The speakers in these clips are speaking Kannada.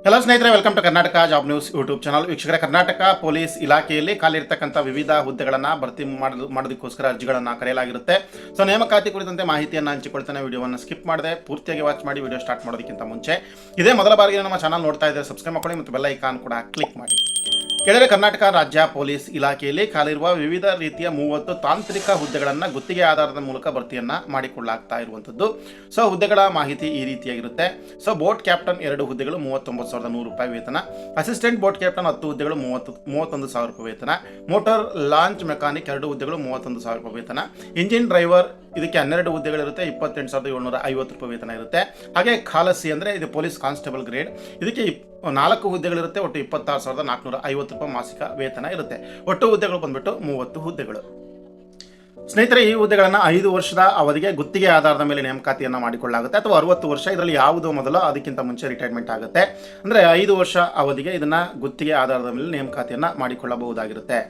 ಹಲೋ ಸ್ನೇಹಿತರೆ, welcome to Karnataka job news YouTube channel. ವೀಕ್ಷಕರೇ, ಕರ್ನಾಟಕ ಪೊಲೀಸ್ ಇಲಾಖೆಯಲ್ಲಿ ಖಾಲಿರ್ತಕ್ಕಂಥ ವಿವಿಧ ಹುದ್ದೆಗಳನ್ನು ಭರ್ತಿ ಮಾಡೋದಕ್ಕೋಸ್ಕರ ಅರ್ಜಿಗಳನ್ನು ಕರೆಯಲಾಗಿರುತ್ತೆ. ಸೊ ನೇಮಕಾತಿ ಕುರಿತಂತೆ ಮಾಹಿತಿಯನ್ನು ಹಂಚಿಕೊಳ್ತಾನೆ. ವಿಡಿಯೋವನ್ನು ಸ್ಕಿಪ್ ಮಾಡದೆ ಪೂರ್ತಿಯಾಗಿ ವಾಚ್ ಮಾಡಿ. ವಿಡಿಯೋ ಸ್ಟಾರ್ಟ್ ಮಾಡೋದಕ್ಕಿಂತ ಮುಂಚೆ ಇದೇ ಮೊದಲ ಬಾರಿಗೆ ನಮ್ಮ ಚಾನಲ್ ನೋಡ್ತಾ ಇದ್ದರೆ ಸಬ್ಸ್ಕ್ರೈಬ್ ಮಾಡ್ಕೊಳ್ಳಿ ಮತ್ತು ಬೆಲ್ ಐಕಾನ್ ಕೂಡ ಕ್ಲಿಕ್ ಮಾಡಿ. ಕೆಳಗೆ ಕರ್ನಾಟಕ ರಾಜ್ಯ ಪೊಲೀಸ್ ಇಲಾಖೆಯಲ್ಲಿ ಖಾಲಿರುವ ವಿವಿಧ ರೀತಿಯ 30 ತಾಂತ್ರಿಕ ಹುದ್ದೆಗಳನ್ನು ಗುತ್ತಿಗೆ ಆಧಾರದ ಮೂಲಕ ಭರ್ತಿಯನ್ನು ಮಾಡಿಕೊಳ್ಳಲಾಗ್ತಾ ಇರುವಂಥದ್ದು. ಸೊ ಹುದ್ದೆಗಳ ಮಾಹಿತಿ ಈ ರೀತಿಯಾಗಿರುತ್ತೆ. ಸೊ ಬೋಟ್ ಕ್ಯಾಪ್ಟನ್ 2 ಹುದ್ದೆಗಳು 39,100 ರೂಪಾಯಿ ವೇತನ. ಅಸಿಸ್ಟೆಂಟ್ ಬೋಟ್ ಕ್ಯಾಪ್ಟನ್ 10 ಹುದ್ದೆಗಳು 31,000 ರೂಪಾಯಿ ವೇತನ. ಮೋಟಾರ್ ಲಾಂಚ್ ಮೆಕ್ಯಾನಿಕ್ 2 ಹುದ್ದೆಗಳು 31,000 ರೂಪಾಯಿ ವೇತನ. ಇಂಜಿನ್ ಡ್ರೈವರ್ ಇದಕ್ಕೆ 12 ಹುದ್ದೆಗಳಿರುತ್ತೆ, 28,750 ರೂಪಾಯಿ ವೇತನ ಇರುತ್ತೆ. ಹಾಗೆ ಖಾಲಸಿ ಅಂದರೆ ಇದು ಪೊಲೀಸ್ ಕಾನ್ಸ್ಟೇಬಲ್ ಗ್ರೇಡ್, ಇದಕ್ಕೆ 4 ಹುದ್ದೆಗಳಿರುತ್ತೆ. ಒಟ್ಟು 26,450 ರೂಪಾಯಿ ಮಾಸಿಕ ವೇತನ ಇರುತ್ತೆ. ಒಟ್ಟು ಹುದ್ದೆಗಳು ಬಂದ್ಬಿಟ್ಟು 30 ಹುದ್ದೆಗಳು. ಸ್ನೇಹಿತರೆ, ಈ ಹುದ್ದೆಗಳನ್ನು 5 ವರ್ಷದ ಅವಧಿಗೆ ಗುತ್ತಿಗೆ ಆಧಾರದ ಮೇಲೆ ನೇಮಕಾತಿಯನ್ನು ಮಾಡಿಕೊಳ್ಳಲಾಗುತ್ತೆ, ಅಥವಾ 60 ವರ್ಷ ಇದರಲ್ಲಿ ಯಾವುದು ಮೊದಲು ಅದಕ್ಕಿಂತ ಮುಂಚೆ ರಿಟೈರ್ಮೆಂಟ್ ಆಗುತ್ತೆ. ಅಂದರೆ 5 ವರ್ಷ ಅವಧಿಗೆ ಇದನ್ನು ಗುತ್ತಿಗೆ ಆಧಾರದ ಮೇಲೆ ನೇಮಕಾತಿಯನ್ನು ಮಾಡಿಕೊಳ್ಳಬಹುದಾಗಿರುತ್ತೆ.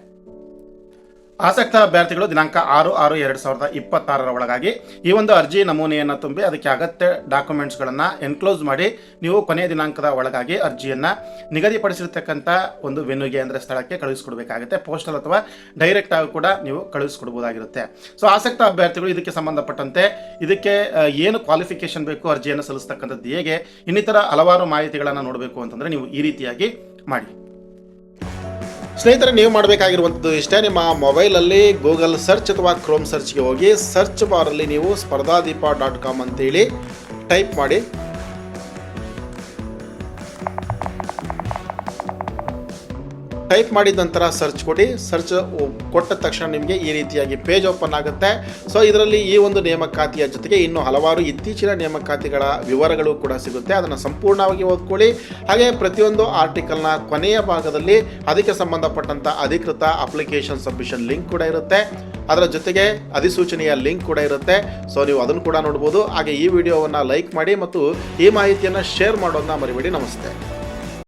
ಆಸಕ್ತ ಅಭ್ಯರ್ಥಿಗಳು ದಿನಾಂಕ 6/6/2026 ಒಳಗಾಗಿ ಈ ಒಂದು ಅರ್ಜಿ ನಮೂನೆಯನ್ನು ತುಂಬಿ ಅದಕ್ಕೆ ಅಗತ್ಯ ಡಾಕ್ಯುಮೆಂಟ್ಸ್ಗಳನ್ನು ಎನ್ಕ್ಲೋಸ್ ಮಾಡಿ ನೀವು ಕೊನೆಯ ದಿನಾಂಕದ ಒಳಗಾಗಿ ಅರ್ಜಿಯನ್ನು ನಿಗದಿಪಡಿಸಿರ್ತಕ್ಕಂಥ ಒಂದು ವೆನ್ಯೂಗೆ ಅಂದರೆ ಸ್ಥಳಕ್ಕೆ ಕಳುಹಿಸಿಕೊಡಬೇಕಾಗುತ್ತೆ. ಪೋಸ್ಟಲ್ ಅಥವಾ ಡೈರೆಕ್ಟ್ ಆಗಿ ಕೂಡ ನೀವು ಕಳುಹಿಸಿಕೊಡ್ಬೋದಾಗಿರುತ್ತೆ. ಸೊ ಆಸಕ್ತ ಅಭ್ಯರ್ಥಿಗಳು ಇದಕ್ಕೆ ಸಂಬಂಧಪಟ್ಟಂತೆ ಇದಕ್ಕೆ ಏನು ಕ್ವಾಲಿಫಿಕೇಷನ್ ಬೇಕು, ಅರ್ಜಿಯನ್ನು ಸಲ್ಲಿಸ್ತಕ್ಕಂಥದ್ದು ಹೇಗೆ, ಇನ್ನಿತರ ಹಲವಾರು ಮಾಹಿತಿಗಳನ್ನು ನೋಡಬೇಕು ಅಂತಂದರೆ ನೀವು ಈ ರೀತಿಯಾಗಿ ಮಾಡಿ. ಸ್ನೇಹಿತರೆ, ನೀವು ಮಾಡಬೇಕಾಗಿರುವಂಥದ್ದು ಇಷ್ಟೇ. ನಿಮ್ಮ ಮೊಬೈಲಲ್ಲಿ ಗೂಗಲ್ ಸರ್ಚ್ ಅಥವಾ ಕ್ರೋಮ್ ಸರ್ಚ್ಗೆ ಹೋಗಿ ಸರ್ಚ್ ಬಾರಲ್ಲಿ ನೀವು spardhadeepa.com ಅಂತೇಳಿ ಟೈಪ್ ಮಾಡಿ. ಟೈಪ್ ಮಾಡಿದ ನಂತರ ಸರ್ಚ್ ಕೊಡಿ. ಸರ್ಚ್ ಕೊಟ್ಟ ತಕ್ಷಣ ನಿಮಗೆ ಈ ರೀತಿಯಾಗಿ ಪೇಜ್ ಓಪನ್ ಆಗುತ್ತೆ. ಸೊ ಇದರಲ್ಲಿ ಈ ಒಂದು ನೇಮಕಾತಿಯ ಜೊತೆಗೆ ಇನ್ನೂ ಹಲವಾರು ಇತ್ತೀಚಿನ ನೇಮಕಾತಿಗಳ ವಿವರಗಳು ಕೂಡ ಸಿಗುತ್ತೆ. ಅದನ್ನು ಸಂಪೂರ್ಣವಾಗಿ ಓದ್ಕೊಳ್ಳಿ. ಹಾಗೆ ಪ್ರತಿಯೊಂದು ಆರ್ಟಿಕಲ್ನ ಕೊನೆಯ ಭಾಗದಲ್ಲಿ ಅದಕ್ಕೆ ಸಂಬಂಧಪಟ್ಟಂಥ ಅಧಿಕೃತ ಅಪ್ಲಿಕೇಶನ್ ಸಬ್ಮಿಷನ್ ಲಿಂಕ್ ಕೂಡ ಇರುತ್ತೆ. ಅದರ ಜೊತೆಗೆ ಅಧಿಸೂಚನೆಯ ಲಿಂಕ್ ಕೂಡ ಇರುತ್ತೆ. ಸೊ ನೀವು ಅದನ್ನು ಕೂಡ ನೋಡ್ಬೋದು. ಹಾಗೆ ಈ ವಿಡಿಯೋವನ್ನು ಲೈಕ್ ಮಾಡಿ ಮತ್ತು ಈ ಮಾಹಿತಿಯನ್ನು ಶೇರ್ ಮಾಡೋದನ್ನ ಮರಿಬೇಡಿ. ನಮಸ್ತೆ.